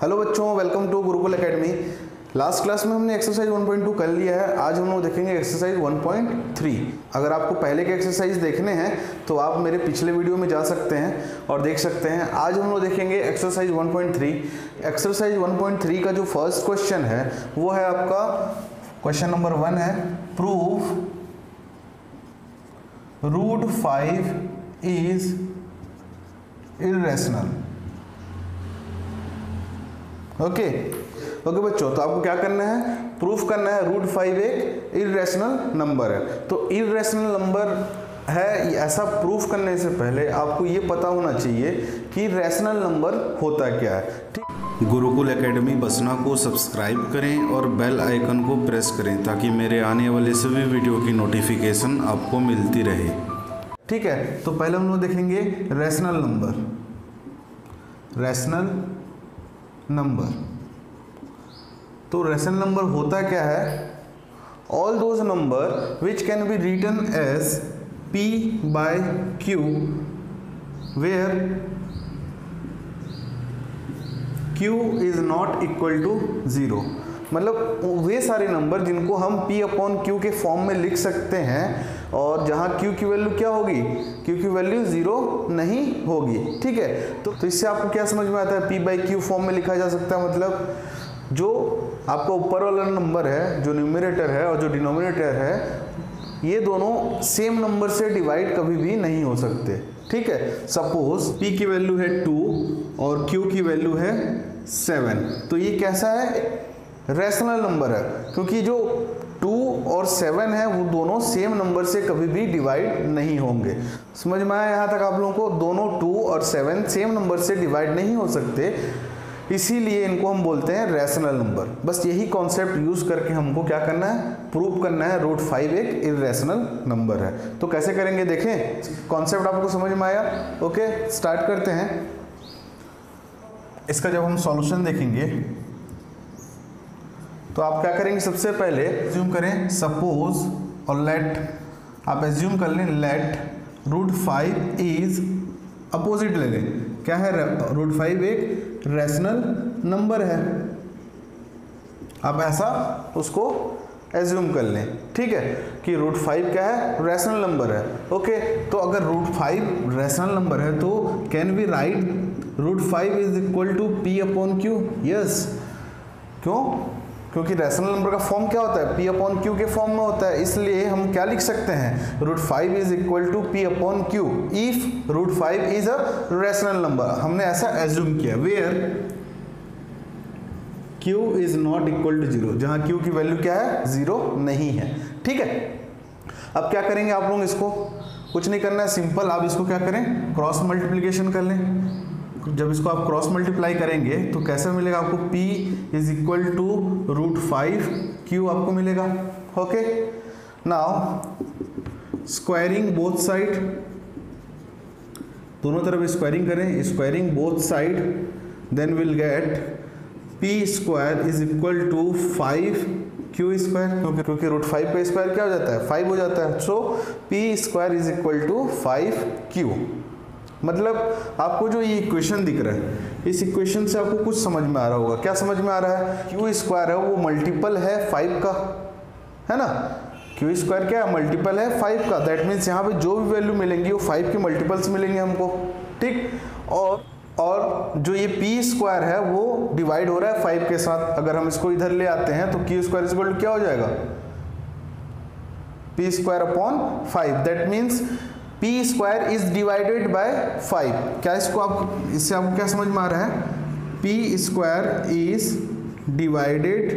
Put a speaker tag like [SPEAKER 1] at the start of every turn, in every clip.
[SPEAKER 1] Hello बच्चों, welcome to Gurukul academy. Last class में हमने एक्सरसाइज 1.2 कर लिया है। आज हम लोग देखेंगे एक्सरसाइज 1.3। अगर आपको पहले के एक्सरसाइज देखने हैं तो आप मेरे पिछले वीडियो में जा सकते हैं और देख सकते हैं। आज हम लोग देखेंगे एक्सरसाइज 1.3। एक्सरसाइज 1.3 का जो फर्स्ट क्वेश्चन है वो है आपका क्वेश्चन नंबर 1 है, proof root 5 is irrational. Okay बच्चों, तो आपको क्या करना है, प्रूफ करना है रूट 5 एक इर्रेशनल नंबर है। तो इर्रेशनल नंबर है, ऐसा प्रूफ करने से पहले आपको ये पता होना चाहिए कि रैशनल नंबर होता क्या है। ठीक,
[SPEAKER 2] गुरुकुल एकेडमी बसना को सब्सक्राइब करें और बेल आइकन को प्रेस करें ताकि मेरे आने वाले सभी वीडियो की नोटिफिकेशन आपको मिलती रहे।
[SPEAKER 1] ठीक है, तो पहले हम लोग देखेंगे रैशनल नंबर। रैशनल नंबर, तो रैशनल नंबर होता क्या है, all those number which can be written as p by q where q is not equal to 0। मतलब वे सारे नंबर जिनको हम p अपॉन q के फॉर्म में लिख सकते हैं और जहां q की वैल्यू क्या होगी, q की वैल्यू 0 नहीं होगी। ठीक है, तो इससे आपको क्या समझ में आता है, p बाई q फॉर्म में लिखा जा सकता है। मतलब जो आपका ऊपर वाला नंबर है, जो न्यूमरेटर है और जो डिनोमिनेटर है, ये दोनों सेम नंबर से डिवाइड कभी भी नहीं हो सकते। ठीक है, सपोज p की वैल्यू है 2 और q की वैल्यू है 7, तो ये कैसा है, रैशनल नंबर है, क्योंकि जो 2 और 7 है वो दोनों सेम नंबर से कभी भी डिवाइड नहीं होंगे। समझ में आया यहाँ तक आप लोगों को? दोनों 2 और 7 सेम नंबर से डिवाइड नहीं हो सकते, इसीलिए इनको हम बोलते हैं रैशनल नंबर। बस यही कॉन्सेप्ट यूज करके हमको क्या करना है, प्रूव करना है रूट 5 एक इर्रेशनल नंबर है। तो कैसे करेंगे देखें, कॉन्सेप्ट आपको समझ में आया? ओके, स्टार्ट करते हैं। इसका जब हम सॉल्यूशन देखेंगे तो आप क्या करेंगे, सबसे पहले एज्यूम करें, सपोज और लेट, आप एज्यूम कर लें लेट रूट 5 इज अपोजिट ले लें। क्या है, रूट 5 एक रैशनल नंबर है। आप ऐसा उसको एज्यूम कर लें, ठीक है, कि रूट 5 क्या है, रैशनल नंबर है। ओके, तो अगर रूट 5 रैशनल नंबर है तो can we write root 5 is equal to p upon q? Yes, क्यों? क्योंकि रैशनल नंबर का फॉर्म क्या होता है, p अपॉन q के फॉर्म में होता है। इसलिए हम क्या लिख सकते हैं, root 5 is equal to p upon q if root 5 is a rational number. हमने ऐसा एज्यूम किया, where q is not equal to 0, जहां q की वैल्यू क्या है, 0 नहीं है। ठीक है, अब क्या करेंगे आप लोग, इसको कुछ नहीं करना है, सिंपल आप इसको क्या करें, क्रॉस मल्टीप्लीकेशन कर लें। जब इसको आप क्रॉस मल्टीप्लाई करेंगे तो कैसे मिलेगा आपको, p is equal to root 5 q आपको मिलेगा। Okay, now squaring both side, दोनों तरफ स्क्वायरिंग करें, squaring both side, then will get p square is equal to 5 q square, क्योंकि रूट 5 का स्क्वायर क्या हो जाता है, 5 हो जाता है। So p square is equal to 5 q। मतलब आपको जो ये इक्वेशन दिख रहा है, इस इक्वेशन से आपको कुछ समझ में आ रहा होगा। क्या समझ में आ रहा है, क्यू स्क्वायर है वो मल्टीपल है 5 का, है ना। क्यू स्क्वायर क्या है, मल्टीपल है 5 का। दैट मीन्स यहाँ पे जो भी वैल्यू मिलेंगी वो 5 के मल्टीपल्स मिलेंगे हमको। ठीक, और जो ये पी स्क्वायर है वो डिवाइड हो रहा है 5 के साथ। अगर हम इसको इधर ले आते हैं तो क्यू स्क्वायर इक्वल टू क्या हो जाएगा, P square upon 5। That means p square is divided by 5। क्या इसको आप, इससे आपको क्या समझ में आ रहा है, p square is divided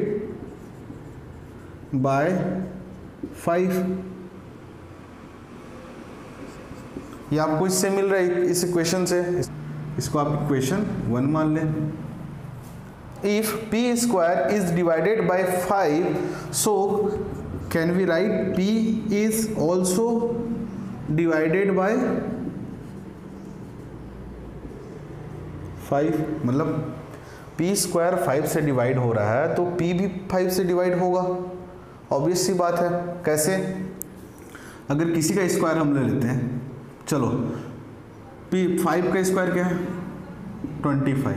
[SPEAKER 1] by 5। ये आपको इससे मिल रहा है, इस इक्वेशन से। इसको आप इक्वेशन 1 मान लें। If p square is divided by 5, so can we write p is also divided by 5। मतलब p स्क्वायर 5 से डिवाइड हो रहा है तो p भी 5 से डिवाइड होगा, ऑब्वियस सी बात है। कैसे, अगर किसी का स्क्वायर हम ले लेते हैं, चलो p 5 का स्क्वायर क्या है, 25,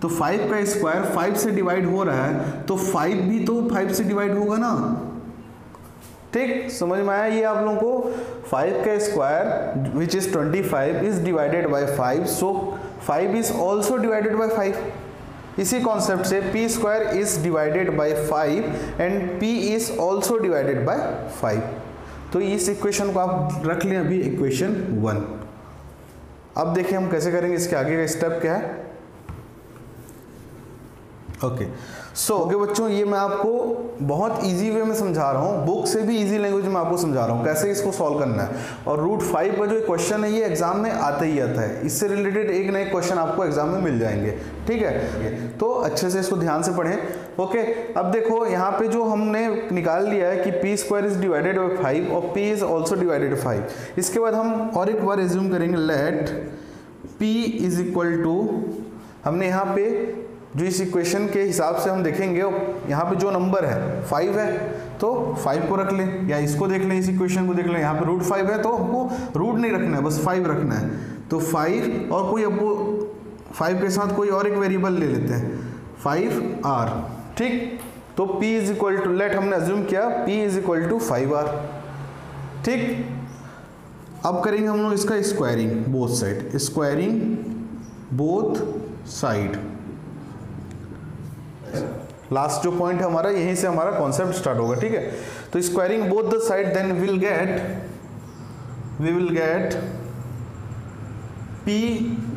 [SPEAKER 1] तो 5 का स्क्वायर 5 से डिवाइड हो रहा है, तो 5 भी तो 5 से डिवाइड होगा ना। ठीक, समझ में आया ये आप लोगों को। 5 का square which is 25 is divided by 5, so 5 is also divided by 5। इसी कॉन्सेप्ट से p square is divided by 5 and p is also divided by 5। तो इस इक्वेशन को आप रख लें अभी इक्वेशन 1। अब देखिए हम कैसे करेंगे, इसके आगे का स्टेप क्या है। ओके ओके बच्चों, ये मैं आपको बहुत इजी वे में समझा रहा हूँ, बुक से भी इजी लैंग्वेज में आपको समझा रहा हूँ कैसे इसको सॉल्व करना है। और रूट 5 का जो क्वेश्चन है ये एग्जाम में आता ही आता है, इससे रिलेटेड एक ना एक क्वेश्चन आपको एग्जाम में मिल जाएंगे। ठीक है, तो अच्छे से इसको ध्यान से पढ़ें। ओके, अब देखो यहाँ पे जो हमने निकाल लिया है कि P square is divided by 5 और पी इज ऑल्सो डिवाइडेड 5। इसके बाद हम और एक बार एज्यूम करेंगे, let p is equal to, हमने यहाँ पे जो इस इक्वेशन के हिसाब से हम देखेंगे यहाँ पे जो नंबर है 5 है, तो 5 को रख लें, या इसको देख लें, इस इक्वेशन को देख लें। यहाँ पे रूट 5 है तो हमको रूट नहीं रखना है, बस 5 रखना है। तो 5 और कोई अब 5 के साथ कोई और एक वेरिएबल ले लेते हैं, 5r। ठीक, तो p is equal to, let हमने अज्यूम किया p is equal to 5r। ठीक, अब करेंगे हम लोग इसका squaring both side, squaring both side. Last जो पॉइंट है हमारा, यहीं से हमारा कॉन्सेप्ट स्टार्ट होगा। ठीक है, तो squaring both the side, then we will get p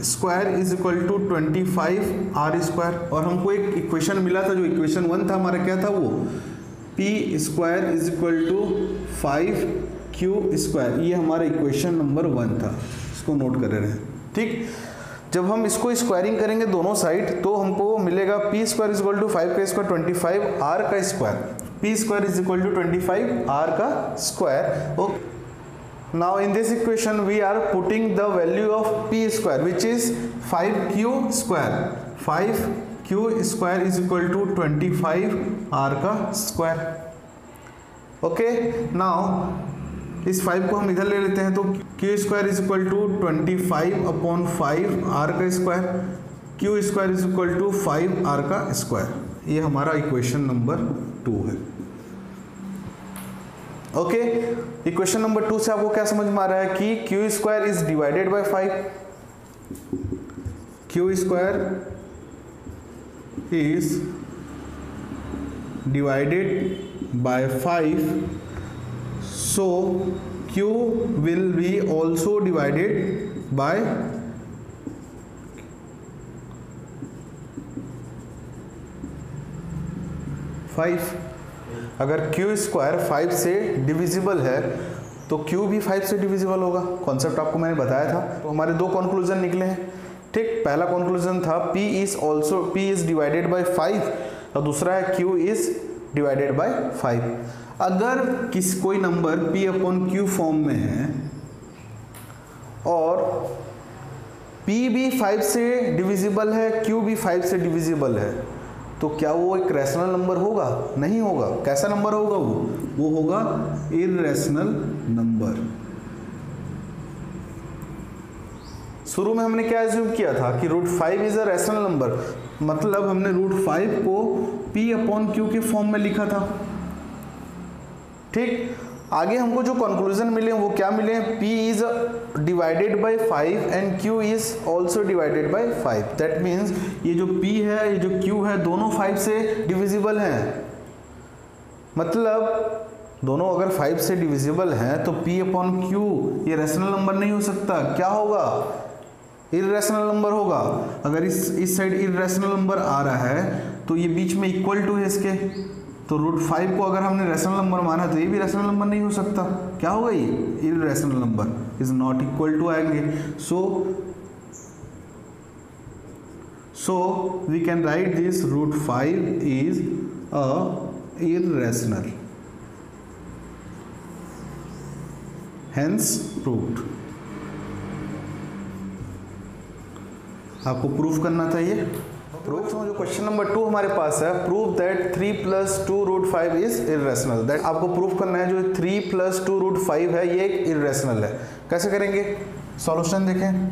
[SPEAKER 1] square is equal to 25r square. और हमको एक इक्वेशन मिला था, जो इक्वेशन 1 था हमारा, क्या था वो, p square is equal to 5q square. ये हमारा इक्वेशन नंबर 1 था, इसको नोट कर रहे हैं। ठीक, जब हम इसको स्क्वायरिंग करेंगे दोनों साइड, तो हमको मिलेगा p square is equal to 5 का स्क्वायर 25 r का square, p square is equal to 25 r का square. Okay, now in this equation we are putting the value of p square which is 5q square. 5q square is equal to 25 r का square. Okay, now इस 5 को हम इधर ले लेते हैं, तो q square is equal to 25 upon 5 r का square, q square is equal to 5 r का स्क्वायर। ये हमारा इक्वेशन नंबर 2 है। ओके, इक्वेशन नंबर 2 से आपको क्या समझ में आ रहा है कि q square is divided by 5, q square is divided by 5, so q will be also divided by 5। अगर q स्क्वायर 5 से डिविजिबल है तो q भी 5 से डिविजिबल होगा। कॉन्सेप्ट आपको मैंने बताया था। तो हमारे दो कंक्लूजन निकले हैं। ठीक, पहला कंक्लूजन था p इज डिवाइडेड बाय 5 और दूसरा है q इज डिवाइडेड बाय 5। अगर कोई number p upon q form में है और p भी 5 से डिविजिबल है, q भी 5 से डिविजिबल है, तो क्या वो एक रैशनल नंबर होगा? नहीं होगा। कैसा नंबर होगा वो होगा इररेशनल नंबर। शुरू में हमने क्या एज्यूम किया था कि root 5 is a rational number, मतलब हमने रूट 5 को p अपॉन q के फॉर्म में लिखा था। ठीक, आगे हमको जो कंक्लूजन मिले वो क्या मिले, p is divided by 5 and q is also divided by 5। That means ये जो p है, ये जो q है, दोनों 5 से डिविजिबल हैं। मतलब दोनों अगर 5 से डिविजिबल हैं तो p अपॉन q ये रैशनल नंबर नहीं हो सकता। क्या होगा? इररेशनल नंबर होगा। अगर इस साइड इररेशनल नंबर आ रहा है तो ये बीच में इक्वल टू है इसके, तो रूट 5 को अगर हमने रैशनल नंबर माना तो ये भी रैशनल नंबर नहीं हो सकता। क्या होगा? ये irrational number is not equal to आएंगे। So we can write this root 5 is a irrational, hence proved. आपको प्रूफ करना चाहिए। प्रूफ जो क्वेश्चन नंबर 2 हमारे पास है, prove that 3 + 2 root 5 is irrational. That आपको प्रूफ करना है जो 3 + 2 रूट 5 है ये एक इररेशनल है। कैसे करेंगे? सॉल्यूशन देखें,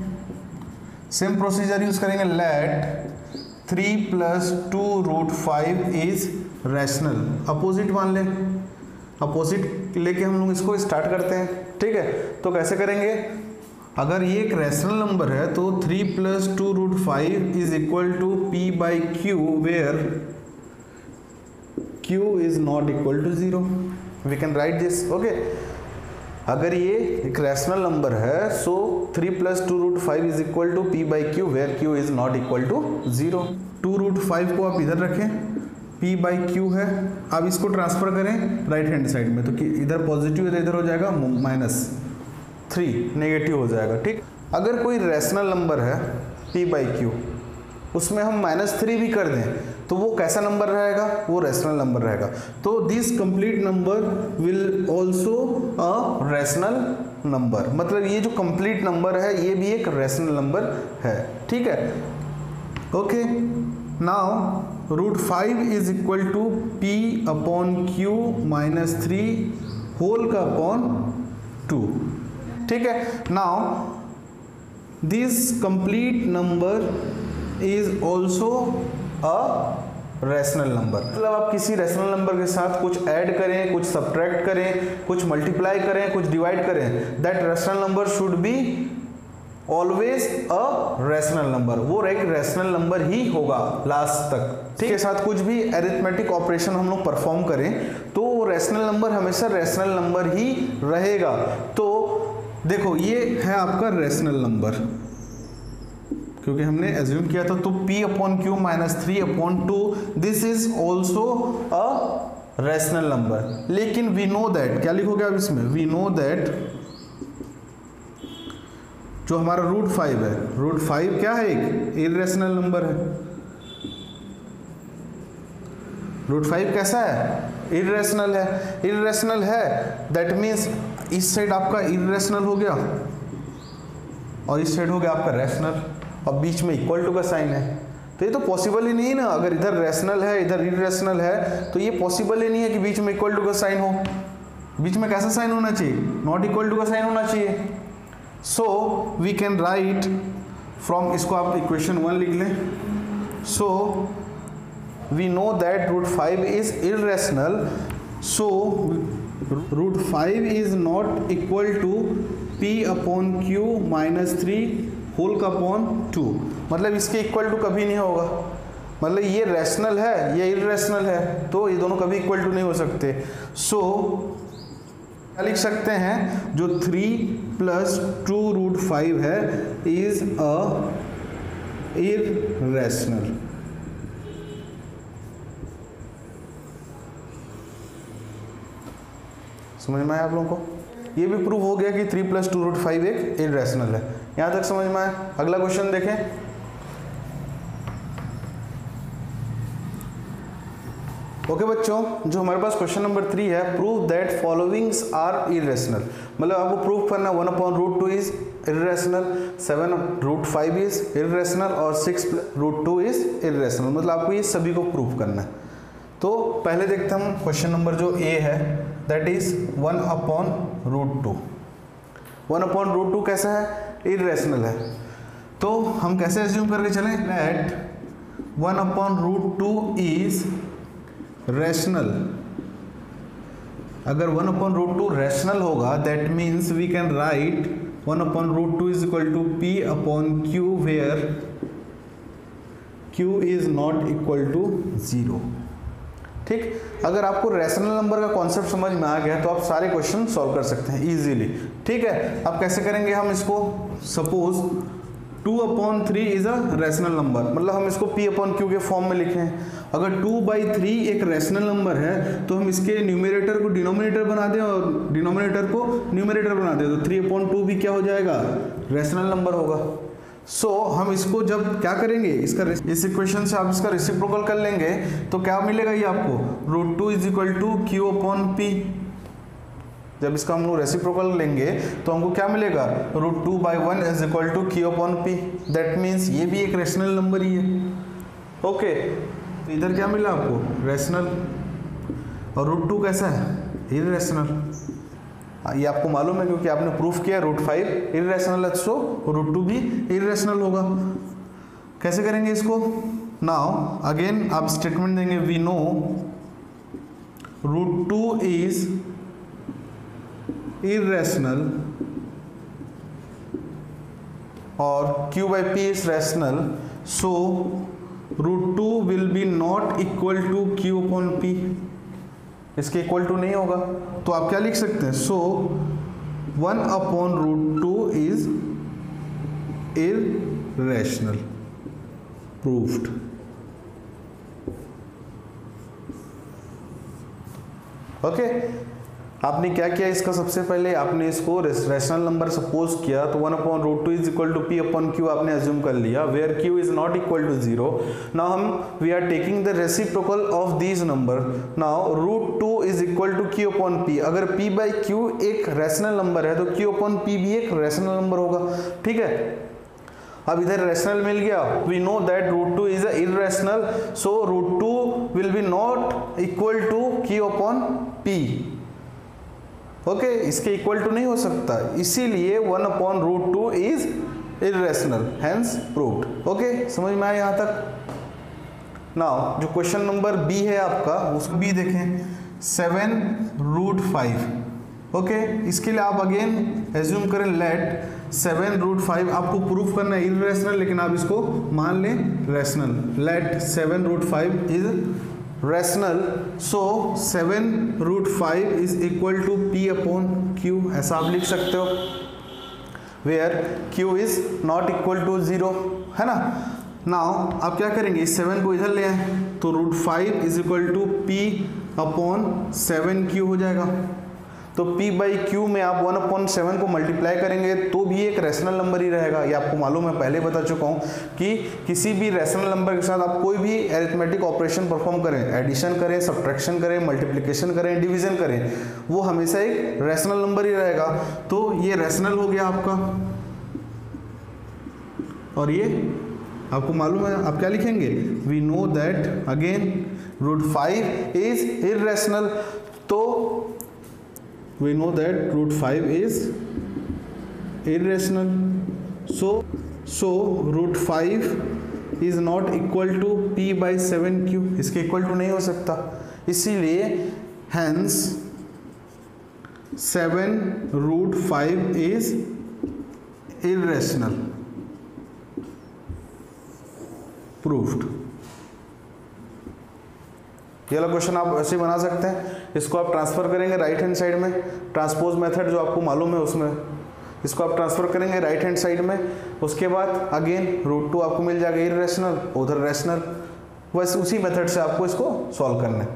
[SPEAKER 1] सेम प्रोसीजर यूज करेंगे। Let 3 + 2√5 is rational. अपोजिट मान लें, अपोजिट लेके हम लोग इसको स्टार्ट करते हैं, ठीक है। तो कैसे करेंगे, अगर ये एक रैशनल नंबर है तो 3 + 2√5 is equal to p/q where q is not equal to 0। We can write this, okay. अगर ये एक रैशनल नंबर है so 3 + 2√5 is equal to p/q where q is not equal to 0। 2√5 को आप इधर रखें, p/q है, अब इसको ट्रांसफर करें राइट हैंड साइड में, तो कि इधर पॉजिटिव है तो इधर हो जाएगा -3, नेगेटिव हो जाएगा, ठीक। अगर कोई रैशनल नंबर है p/q, उसमें हम -3 भी कर दें तो वो कैसा नंबर रहेगा, वो रैशनल नंबर रहेगा। तो this complete number will also a rational number, मतलब ये जो कंप्लीट नंबर है ये भी एक रैशनल नंबर है, ठीक है। Okay, now √5 is equal to p/q -3 whole का अपॉन 2, ठीक है। Now this complete number is also a rational number, मतलब आप किसी रैशनल नंबर के साथ कुछ ऐड करें, कुछ सब्ट्रैक्ट करें, कुछ मल्टीप्लाई करें, कुछ डिवाइड करें, that rational number should be always a rational number, वो एक रैशनल नंबर ही होगा लास्ट तक, ठीक है। साथ कुछ भी अरिथमेटिक ऑपरेशन हम लोग परफॉर्म करें तो वो रैशनल नंबर हमेशा रैशनल नंबर ही रहेगा। तो देखो ये है आपका रैशनल नंबर, क्योंकि हमने एज्यूम किया था, तो p/q -3/2 this is also a rational number. लेकिन वी नो दैट, क्या लिखोगे आप इसमें, वी नो दैट जो हमारा √5 है, √5 क्या है, एक इर्रेशनल नंबर है। √5 कैसा है, इर्रेशनल है। इर्रेशनल है दैट मीन्स इस साइड आपका इर्रेशनल हो गया और इस साइड हो गया आपका रैशनल, और बीच में इक्वल टू का साइन है, तो ये तो पॉसिबल ही नहीं ना। अगर इधर रैशनल है इधर इर्रेशनल है तो ये पॉसिबल ही नहीं है कि बीच में इक्वल टू का साइन हो। बीच में कैसा साइन होना चाहिए, नॉट इक्वल टू का साइन होना चाहिए। So we can write from, इसको आप इक्वेशन 1 लिख लें। So we know that √5 is irrational, so √5 is not equal to p/q -3 whole का अपॉन 2, मतलब इसके इक्वल टू कभी नहीं होगा। मतलब ये रैशनल है ये इर्रेशनल है, तो ये दोनों कभी इक्वल टू नहीं हो सकते। सो क्या लिख सकते हैं, जो 3 + 2√5 है इज अ इर्रेशनल। समझ में आया आप लोगों को, ये भी प्रूव हो गया कि 3 + 2√5 एक इर्रेशनल है। यहां तक समझ में आया। अगला क्वेश्चन देखें, ओके बच्चों, जो हमारे पास क्वेश्चन नंबर 3 है, prove that followings are irrational. मतलब आपको प्रूव करना 1/√2 इज इर्रेशनल, 7√5 इज इर्रेशनल और 6√2 इज इर्रेशनल, मतलब आपको ये सभी को प्रूव करना है। तो पहले देखते हम क्वेश्चन नंबर जो ए है, दैट इज 1/√2। 1/√2 कैसा है, इर्रेशनल है। तो हम कैसे एज्यूम करके चलें, दैट 1/√2 इज रैशनल। अगर 1/√2 रैशनल होगा that means we can write 1/√2 is equal to p/q where q is not equal to 0, ठीक। अगर आपको रैशनल नंबर का कॉन्सेप्ट समझ में आ गया तो आप सारे क्वेश्चन सॉल्व कर सकते हैं इजीली, ठीक है। अब कैसे करेंगे हम इसको, suppose 2/3 is a rational number, मतलब हम इसको p/q के फॉर्म में लिखें। अगर 2/3 एक रैशनल नंबर है तो हम इसके न्यूमरेटर को डिनोमिनेटर बना दें और डिनोमिनेटर को न्यूमरेटर बना दें, तो 3/2 भी क्या हो जाएगा, रैशनल नंबर होगा। सो हम इसको जब क्या करेंगे, इसका इस इक्वेशन से आप इसका रेसिप्रोकल कर लेंगे तो क्या मिलेगा ये आपको, √2 इज इक्वल टू q/p। जब इसका हम लोग रेसिप्रोकल लेंगे तो हमको क्या मिलेगा, √2/1 is equal to q/p। That means ये भी एक रैशनल नंबर ही है, ओके। तो इधर क्या मिला आपको, रैशनल, और √2 कैसा है, इर्रेशनल। ये आपको मालूम है क्योंकि आपने प्रूफ किया √5 इर्रेशनल है, सो √2 भी इर्रेशनल होगा। कैसे करेंगे इसको, नाउ अगेन आप स्टेटमेंट देंगे वी नो √2 इज इरेशनल और q by p is rational, so √2 will be not equal to q upon p, इसके इक्वल टू नहीं होगा। तो आप क्या लिख सकते हैं, सो 1 upon √2 is irrational, proved। Okay आपने क्या किया, इसका सबसे पहले आपने इसको रैशनल नंबर सपोज किया, तो 1 upon √2 is equal to p upon q आपने अज्यूम कर लिया, where q is not equal to 0। Now हम we are taking the reciprocal of these number. Now √2 is equal to q upon p, अगर p by q एक rational number है तो q upon p भी एक rational number होगा, ठीक है। अब इधर रैशनल मिल गया, we know that √2 is irrational, so √2 will be not equal to q upon p। Okay इसके इक्वल टू नहीं हो सकता, इसीलिए 1 upon √2 is irrational, hence proved. Okay समझ में आया यहाँ तक। नाउ जो क्वेश्चन नंबर बी है आपका, उसको बी देखें, 7√5। ओके इसके लिए आप अगेन एज्यूम करें लेट 7√5, आपको प्रूफ करना है इरेशनल, लेकिन आप इसको मान लें rational. Let 7√5 is rational, so 7√5 is equal to p upon q, ऐसा आप लिख सकते हो, where q is not equal to 0, है ना। नाउ आप क्या करेंगे, इस 7 को इधर ले आए, तो √5 is equal to p upon 7q हो जाएगा। तो p बाई q में आप 1 अपॉन 7 को मल्टीप्लाई करेंगे तो भी एक रैशनल नंबर ही रहेगा। ये आपको मालूम है, पहले बता चुका हूँ कि किसी भी रैशनल नंबर के साथ आप कोई भी अरिथमेटिक ऑपरेशन परफॉर्म करें, एडिशन करें, सब्ट्रैक्शन करें, मल्टीप्लिकेशन करें, डिवीजन करें, वो हमेशा एक रैशनल नंबर ही रहेगा। तो ये रैशनल हो गया आपका, और ये आपको मालूम है, आप क्या लिखेंगे, we know that again √5 is irrational, तो we know that √5 is irrational, so √5 is not equal to p by 7q, इसके इक्वल टू नहीं हो सकता, इसीलिए hence 7√5 is irrational, proved। ये वाला क्वेश्चन आप ऐसे बना सकते हैं, इसको आप ट्रांसफर करेंगे राइट हैंड साइड में, ट्रांसपोज मेथड जो आपको मालूम है उसमें, इसको आप ट्रांसफर करेंगे राइट हैंड साइड में, उसके बाद अगेन √2 आपको मिल जाएगा इरेशनल, उधर रैशनल, बस उसी मेथड से आपको इसको सॉल्व करना है,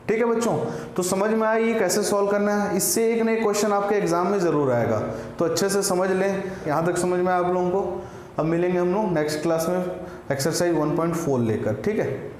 [SPEAKER 1] ठीक है बच्चों। तो समझ में आया ये कैसे सॉल्व करना है, इससे एक नए क्वेश्चन आपके एग्जाम में जरूर आएगा, तो अच्छे से समझ लें। यहाँ तक समझ में आया आप लोगों को। अब मिलेंगे हम लोग नेक्स्ट क्लास में एक्सरसाइज 1.4 लेकर, ठीक है।